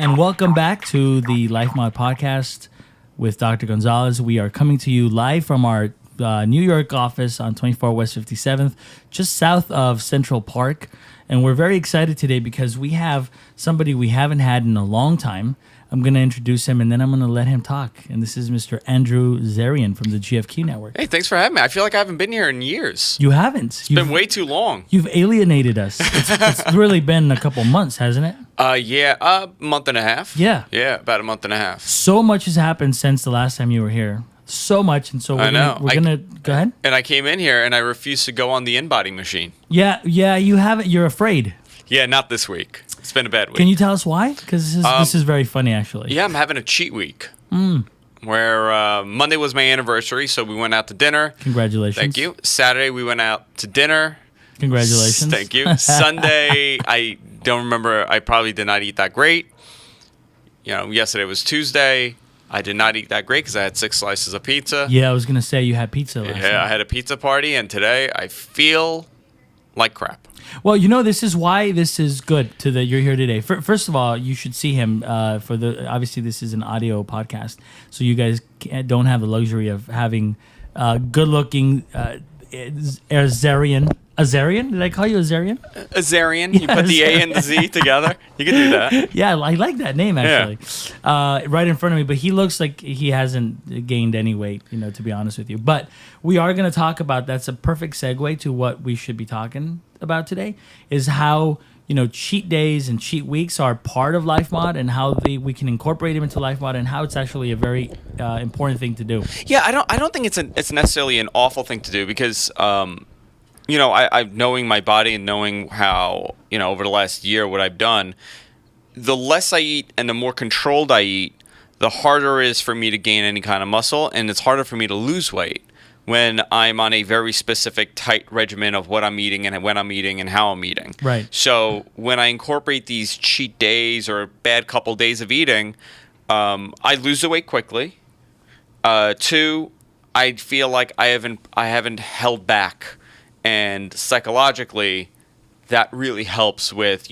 And welcome back to the Life Mod podcast with Dr. Gonzalez. We are coming to you live from our New York office on 24 West 57th, just south of Central Park. And we're very excited today because we have somebody we haven't had in a long time. I'm going to introduce him, and then I'm going to let him talk. And this is Mr. Andrew Zarian from the GFQ Network. Hey, thanks for having me. I feel like I haven't been here in years. You haven't. It's been way too long. You've alienated us. It's really been a couple months, hasn't it? A month and a half. Yeah. Yeah, about a month and a half. So much has happened since the last time you were here. So much, and so we're gonna go ahead. And I came in here and I refused to go on the in-body machine. Yeah, you haven't. You're afraid. Yeah, not this week. It's been a bad week. Can you tell us why? Because this is very funny, actually. Yeah, I'm having a cheat week. Where Monday was my anniversary, so we went out to dinner. Congratulations. Thank you. Saturday we went out to dinner. Congratulations. Thank you. Sunday, I don't remember. I probably did not eat that great. Yesterday was Tuesday. I did not eat that great because I had 6 slices of pizza. Yeah, I was going to say you had pizza last night. I had a pizza party, and today I feel like crap. Well, this is why this is good that you're here today. First of all, you should see him obviously this is an audio podcast, so you guys don't have the luxury of having good-looking Zarian. A Zarian? Did I call you a Zarian? A Zarian. You put the A and the Z together. You can do that. Yeah, I like that name, actually. Yeah. Right in front of me. But he looks like he hasn't gained any weight, to be honest with you. But we are going to talk about, that's a perfect segue to what we should be talking about today, is how, cheat days and cheat weeks are part of Life Mod and how we can incorporate them into Life Mod and how it's actually a very important thing to do. Yeah, I don't think it's necessarily an awful thing to do because... I knowing my body and knowing how, over the last year what I've done, the less I eat and the more controlled I eat, the harder it is for me to gain any kind of muscle, and it's harder for me to lose weight when I'm on a very specific, tight regimen of what I'm eating and when I'm eating and how I'm eating. Right. So when I incorporate these cheat days or a bad couple days of eating, I lose the weight quickly. 2, I feel like I haven't held back. And psychologically, that really helps with,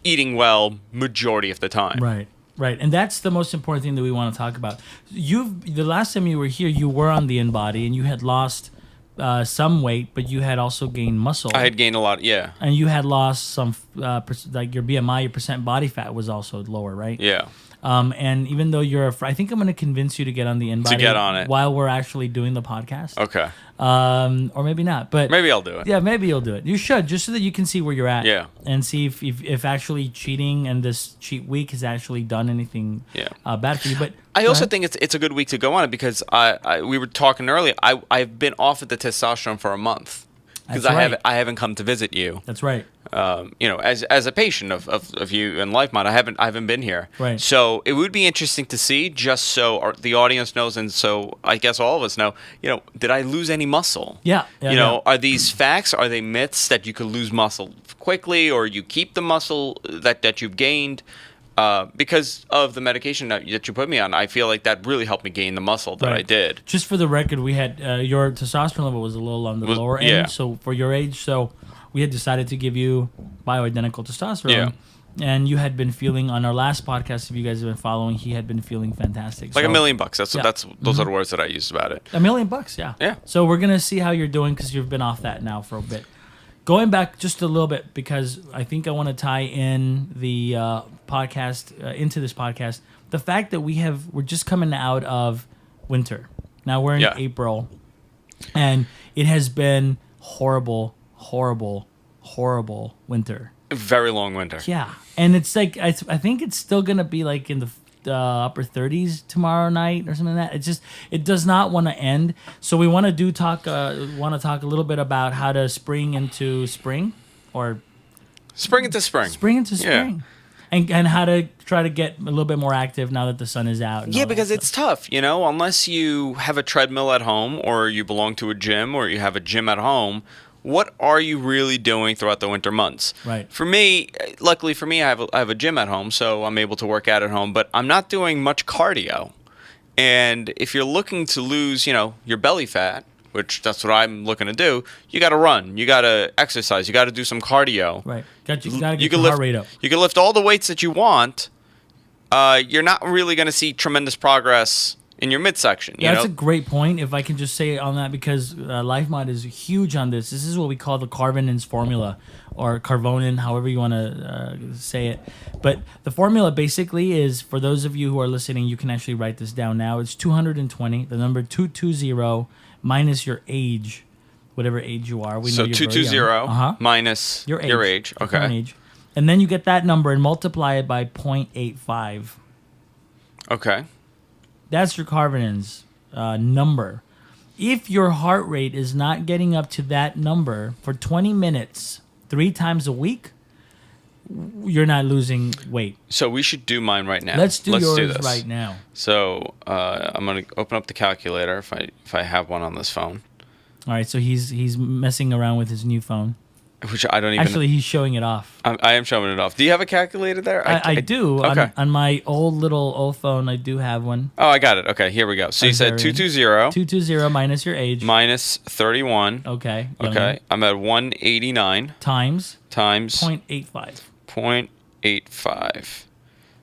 eating well majority of the time. Right. And that's the most important thing that we want to talk about. The last time you were here, you were on the InBody, and you had lost some weight, but you had also gained muscle. I had gained a lot, yeah. And you had lost some, like your BMI, your percent body fat was also lower, right? Yeah. And even though I think I'm going to convince you to get on the InBody. To get on it. While we're actually doing the podcast. Okay. Or maybe not. But maybe I'll do it. Yeah, maybe you'll do it. You should, just so that you can see where you're at. Yeah. And see if actually cheating and this cheat week has actually done anything bad for you. But I also think it's a good week to go on it because we were talking earlier. I've been off of the testosterone for a month. Because I haven't come to visit you. That's right. As a patient of you and LifeMod, I haven't been here. Right. So it would be interesting to see, just so the audience knows, and so I guess all of us know. Did I lose any muscle? Yeah. Are these facts? Are they myths that you could lose muscle quickly, or you keep the muscle that you've gained? Because of the medication that you put me on, I feel like that really helped me gain the muscle that I did. Just for the record, we had your testosterone level was a little on the lower end. So for your age, we had decided to give you bioidentical testosterone. Yeah. And you had been feeling, on our last podcast, if you guys have been following, he had been feeling fantastic. Like $1 million. Those are the words that I used about it. $1 million, yeah. Yeah. So we're going to see how you're doing because you've been off that now for a bit. Going back just a little bit, because I think I want to tie in the podcast into this podcast. The fact that we're just coming out of winter. Now we're in April, and it has been horrible winter. A very long winter. Yeah, and it's like I think it's still gonna be like in the upper 30s tomorrow night or something like that. It does not want to end. So we want to talk a little bit about how to spring into spring, or spring into spring. Yeah. And how to try to get a little bit more active now that the sun is out. Yeah, because it's tough, unless you have a treadmill at home or you belong to a gym or you have a gym at home. What are you really doing throughout the winter months? Right. For me, luckily for me, I have a gym at home, so I'm able to work out at home, but I'm not doing much cardio. And if you're looking to lose, your belly fat, which that's what I'm looking to do, you got to run, you got to exercise, you got to do some cardio. Right. You got to get your heart rate up. You can lift all the weights that you want, you're not really going to see tremendous progress in your midsection. Yeah, that's a great point. If I can just say on that, because LifeMod is huge on this. This is what we call the Carvonin's formula, or Carvonin, however you want to say it. But the formula basically is, for those of you who are listening, you can actually write this down now. It's 220, the number 220 minus your age, whatever age you are. We know so you're 220 minus your age. Your Okay. current age. And then you get that number and multiply it by 0.85. Okay. That's your Carvonin's number. If your heart rate is not getting up to that number for 20 minutes 3 times a week, you're not losing weight. So we should do mine right now. Let's do yours this right now. So I'm going to open up the calculator if I have one on this phone. All right, so he's messing around with his new phone. Which I don't even... Actually, he's showing it off. I am showing it off. Do you have a calculator there? I do. Okay. On my old phone, I do have one. Oh, I got it. Okay, here we go. So you said 220. 220 minus your age. Minus 31. Okay. Okay. I'm at 189. Times 0.85. 0.85.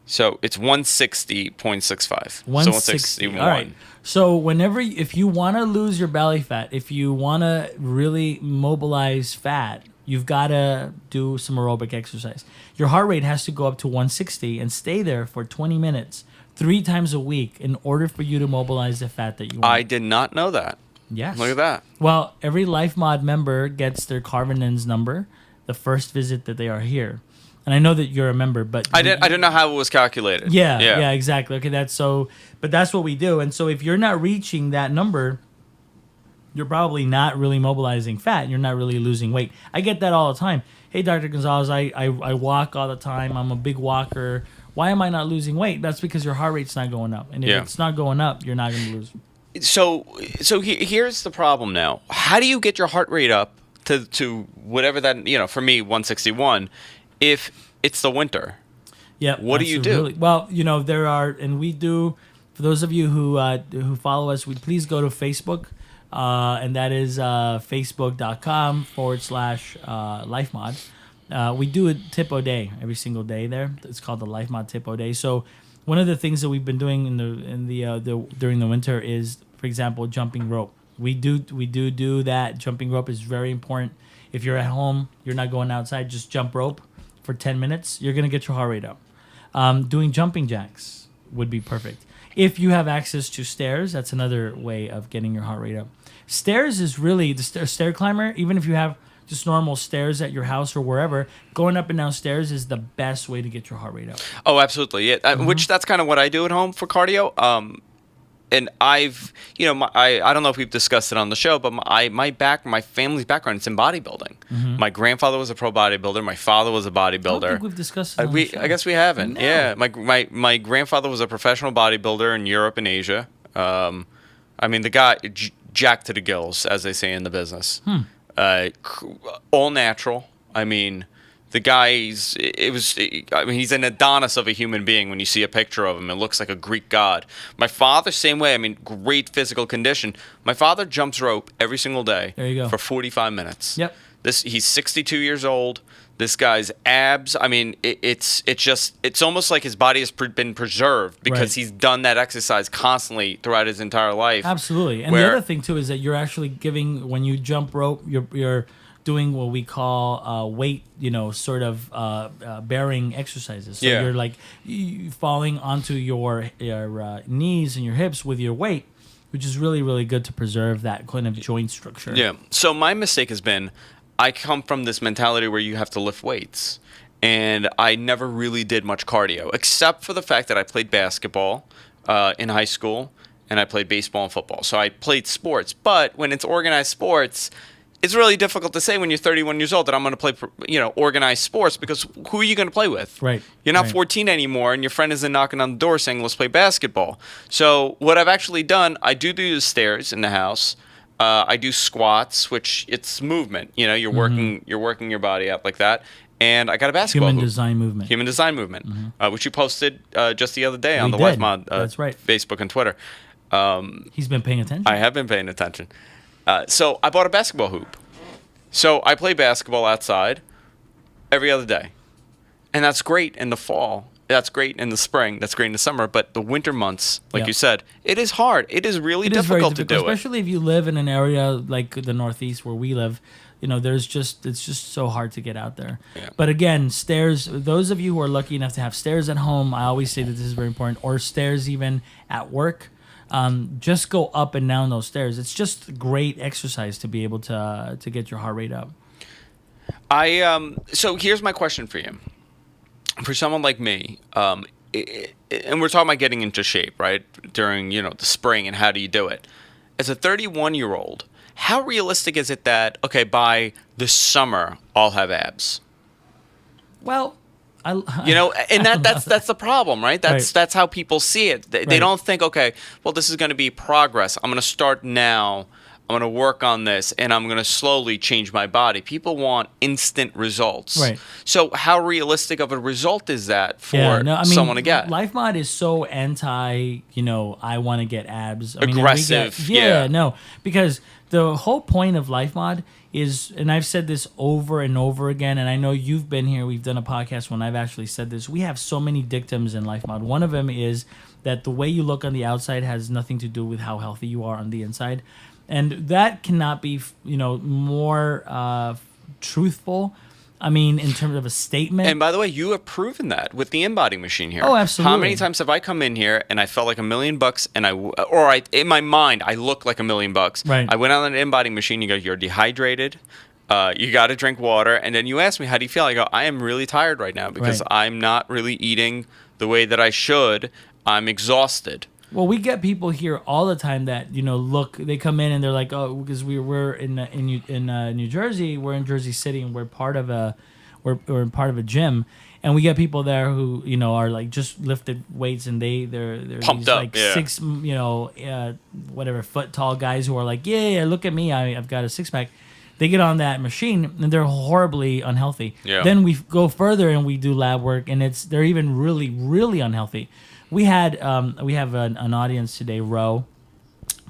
So it's 160.65. 160. So 161. All right. So if you want to lose your belly fat, if you want to really mobilize fat, you've got to do some aerobic exercise. Your heart rate has to go up to 160 and stay there for 20 minutes, 3 times a week, in order for you to mobilize the fat that you want. I did not know that. Yes. Look at that. Well, every LifeMod member gets their Carvonin's number the first visit that they are here. And I know that you're a member, but I didn't know how it was calculated. Yeah, exactly. Okay, but that's what we do. And so if you're not reaching that number, you're probably not really mobilizing fat. You're not really losing weight. I get that all the time. Hey, Dr. Gonzalez, I walk all the time. I'm a big walker. Why am I not losing weight? That's because your heart rate's not going up. And if it's not going up, you're not going to lose. So here's the problem now. How do you get your heart rate up to whatever that, for me, 161, if it's the winter? Yeah. What do you do? Really, well, there are, and we do, for those of you who follow us, please go to Facebook, and that is facebook.com/LifeMod. We do a tip a day every single day there. It's called the LifeMod tip a day. So one of the things that we've been doing during the winter is, for example, jumping rope. We do that. Jumping rope is very important. If you're at home, you're not going outside, just jump rope for 10 minutes. You're going to get your heart rate up. Doing jumping jacks would be perfect. If you have access to stairs, that's another way of getting your heart rate up. Stairs is really, the stair climber, even if you have just normal stairs at your house or wherever, going up and down stairs is the best way to get your heart rate up. Oh, absolutely. Yeah. Which that's kind of what I do at home for cardio. And I've, I don't know if we've discussed it on the show, but my family's background, it's in bodybuilding. Mm-hmm. My grandfather was a pro bodybuilder. My father was a bodybuilder. I don't think we've discussed it on the show. I guess we haven't. No. Yeah. My grandfather was a professional bodybuilder in Europe and Asia. The guy, jacked to the gills, as they say in the business. All natural. The guy, he's an Adonis of a human being when you see a picture of him. It looks like a Greek god. My father, same way. Great physical condition. My father jumps rope every single day. There you go. For 45 minutes. Yep. He's 62 years old. This guy's abs, it's almost like his body has been preserved because he's done that exercise constantly throughout his entire life. Absolutely. And the other thing, too, is that you're actually giving, when you jump rope, you're doing what we call weight, bearing exercises. So you're like falling onto your knees and your hips with your weight, which is really, really good to preserve that kind of joint structure. Yeah. So my mistake has been, I come from this mentality where you have to lift weights, and I never really did much cardio, except for the fact that I played basketball in high school, and I played baseball and football. So I played sports, but when it's organized sports, it's really difficult to say when you're 31 years old that I'm going to play, organized sports, because who are you going to play with? Right. You're not 14 anymore, and your friend isn't knocking on the door saying, let's play basketball. So what I've actually done, I do the stairs in the house. I do squats, which it's movement. You're working your body out like that. And I got a basketball Human hoop. design movement. Human design movement, which you posted just the other day on the did. LifeMod That's right. Facebook and Twitter. He's been paying attention. I have been paying attention. So I bought a basketball hoop. So I play basketball outside every other day. And that's great in the fall that's great in the spring, that's great in the summer, but the winter months, like Yeah. you said, it is hard. It is really It is very difficult to do it. especially if you live in an area like the Northeast where we live. It's just so hard to get out there. Yeah. But again, stairs. Those of you who are lucky enough to have stairs at home, I always say that this is very important. Or stairs even at work. Just go up and down those stairs. It's just great exercise to be able to get your heart rate up. So here's my question for you. For someone like me, and we're talking about getting into shape, right? During, the spring, and how do you do it? As a 31-year-old, how realistic is it that, okay, by the summer, I'll have abs? Well, and that's the problem, right? That's how people see it. They don't think, okay, well, this is going to be progress. I'm going to start now. I'm going to work on this, and I'm going to slowly change my body. People want instant results. Right. So how realistic of a result is that for someone to get? LifeMod is so anti, I want to get abs. Aggressive. Because the whole point of LifeMod is, and I've said this over and over again, and I know you've been here, we've done a podcast when I've actually said this, we have so many dictums in LifeMod. One of them is that the way you look on the outside has nothing to do with how healthy you are on the inside. And that cannot be, more truthful. I mean, in terms of a statement. And by the way, you have proven that with the InBody machine here. Oh, absolutely. How many times have I come in here and I felt like $1 million, and in my mind I look like $1 million. Right. I went on an InBody machine. You go, you're dehydrated. You got to drink water. And then you ask me, how do you feel? I go, I am really tired right now because I'm not really eating the way that I should. I'm exhausted. Well, we get people here all the time that look. They come in and they're like, "Oh, because we're in New Jersey, we're in Jersey City, and we're part of a part of a gym, and we get people there who are like just lifted weights, and they're pumped these, up, like 6 whatever foot tall guys who are like, yeah, look at me, I've got a 6-pack." They get on that machine and they're horribly unhealthy. Yeah. Then we go further and we do lab work, and they're even really, really unhealthy. We have an audience today, Ro.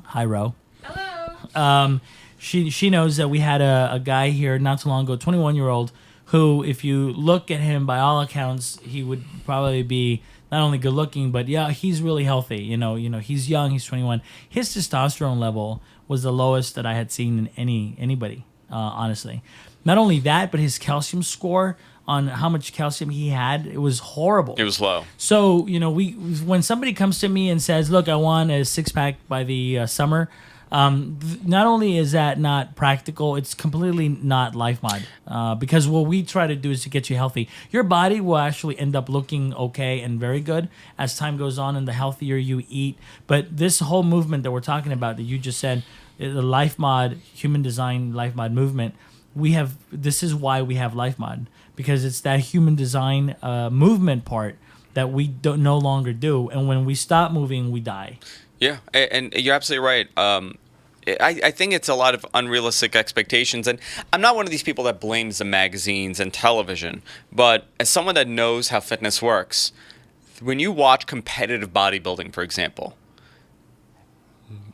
Hi, Ro. Hello. She knows that we had a guy here not too long ago, 21-year-old, who, if you look at him, by all accounts, he would probably be not only good looking, but he's really healthy. He's young, he's 21. His testosterone level was the lowest that I had seen in anybody, honestly. Not only that, but his calcium score on how much calcium he had, it was horrible. It was low. So, when somebody comes to me and says, look, I want a 6-pack by the summer, not only is that not practical, it's completely not LifeMod. Because what we try to do is to get you healthy. Your body will actually end up looking okay and very good as time goes on and the healthier you eat. But this whole movement that we're talking about that you just said, the LifeMod, human design LifeMod movement, this is why we have LifeMod. Because it's that human design movement part that we no longer do. And when we stop moving, we die. Yeah, and you're absolutely right. I think it's a lot of unrealistic expectations. And I'm not one of these people that blames the magazines and television. But as someone that knows how fitness works, when you watch competitive bodybuilding, for example,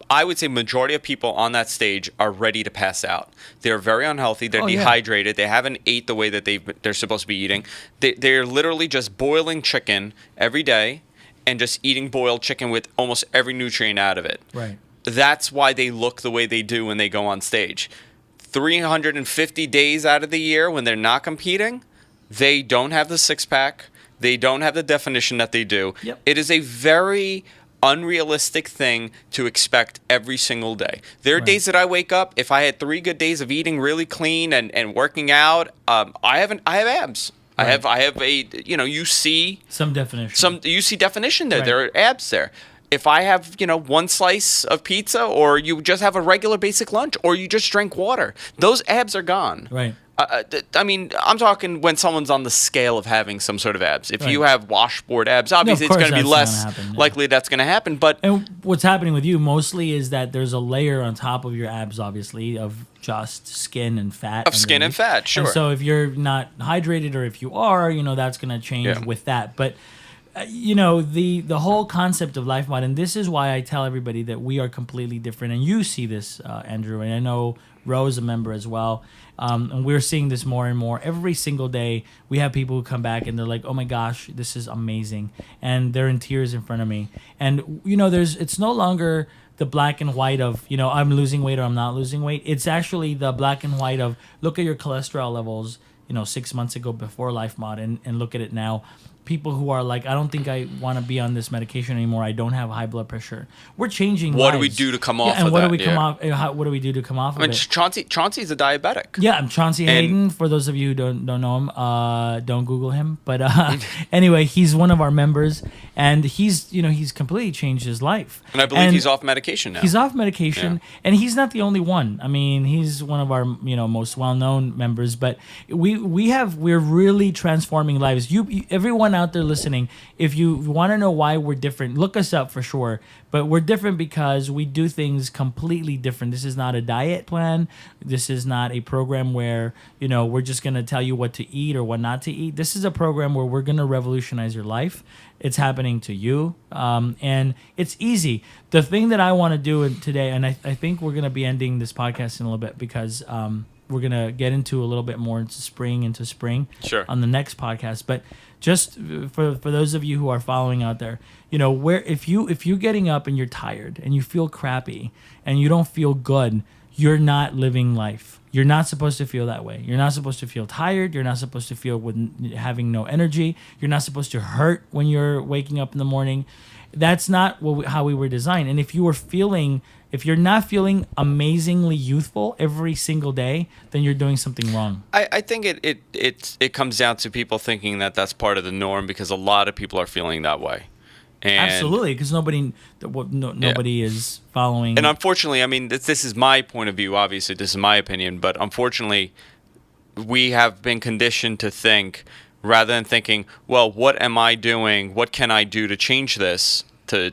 I would say majority of people on that stage are ready to pass out. They're very unhealthy. They're dehydrated. They haven't ate the way that they're supposed to be eating. They're literally just boiling chicken every day and just eating boiled chicken with almost every nutrient out of it. Right. That's why they look the way they do when they go on stage. 350 days out of the year when they're not competing, they don't have the 6-pack. They don't have the definition that they do. Yep. It is a very unrealistic thing to expect every single day. There are days that I wake up, if I had 3 good days of eating really clean and working out, I have abs. Right. I have a, you see some definition. You see definition there. Right. There are abs there. If I have, 1 slice of pizza, or you just have a regular basic lunch, or you just drink water, those abs are gone. Right. I mean, I'm talking when someone's on the scale of having some sort of abs. If you have washboard abs, obviously it's going to be less likely that's going to happen. And what's happening with you mostly is that there's a layer on top of your abs, obviously, of just skin and fat. Of skin and fat, sure. And so if you're not hydrated, or if you are, that's going to change with that. But the whole concept of LifeMod, and this is why I tell everybody that we are completely different. And you see this, Andrew, and I know Ro is a member as well. And we're seeing this more and more. Every single day, we have people who come back and they're like, oh my gosh, this is amazing. And they're in tears in front of me. And, it's no longer the black and white of, I'm losing weight or I'm not losing weight. It's actually the black and white of, look at your cholesterol levels, 6 months ago before LifeMod and look at it now. People who are like, I don't think I want to be on this medication anymore. I don't have high blood pressure. We're changing What lives. do we do to come off and of what that? do we come off? What do we do to come off of it? Chauncey's a diabetic. Yeah, I'm Chauncey Hayden. For those of you who don't know him, don't Google him. But anyway, he's one of our members, and he's completely changed his life. And I believe he's off medication now. He's off medication, and he's not the only one. I mean, he's one of our most well-known members. But we're really transforming lives. Everyone out there listening, if you want to know why we're different, look us up for sure. But we're different because we do things completely different. This is not a diet plan. This is not a program where, we're just going to tell you what to eat or what not to eat. This is a program where we're going to revolutionize your life. It's happening to you. And it's easy. The thing that I want to do today, and I think we're going to be ending this podcast in a little bit because we're going to get into a little bit more into spring Sure. on the next podcast. But just for those of you who are following out there, where if you're getting up and you're tired and you feel crappy and you don't feel good, you're not living life. You're not supposed to feel that way. You're not supposed to feel tired. You're not supposed to feel with having no energy. You're not supposed to hurt when you're waking up in the morning. That's not how we were designed. And if you're not feeling amazingly youthful every single day, then you're doing something wrong. I think it comes down to people thinking that that's part of the norm because a lot of people are feeling that way. And absolutely, because nobody is following. And unfortunately, I mean, this is my point of view. Obviously, this is my opinion. But unfortunately, we have been conditioned to think, rather than thinking, well, what am I doing? What can I do to change this? So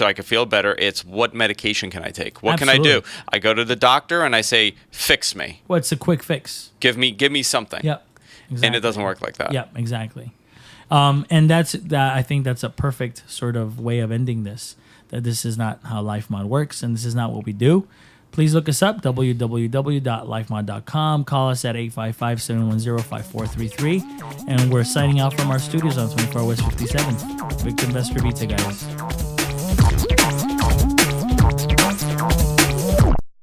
I can feel better. It's what medication can I take? What can I do? I go to the doctor and I say, fix me. What's a quick fix? Give me something. Yep. Exactly. And it doesn't work like that. Yep, exactly. And I think that's a perfect sort of way of ending this. That this is not how LifeMod works, and this is not what we do. Please look us up, www.lifemod.com. Call us at 855-710-5433. And we're signing out from our studios on 24 West 57th. Victor Vestravita, guys.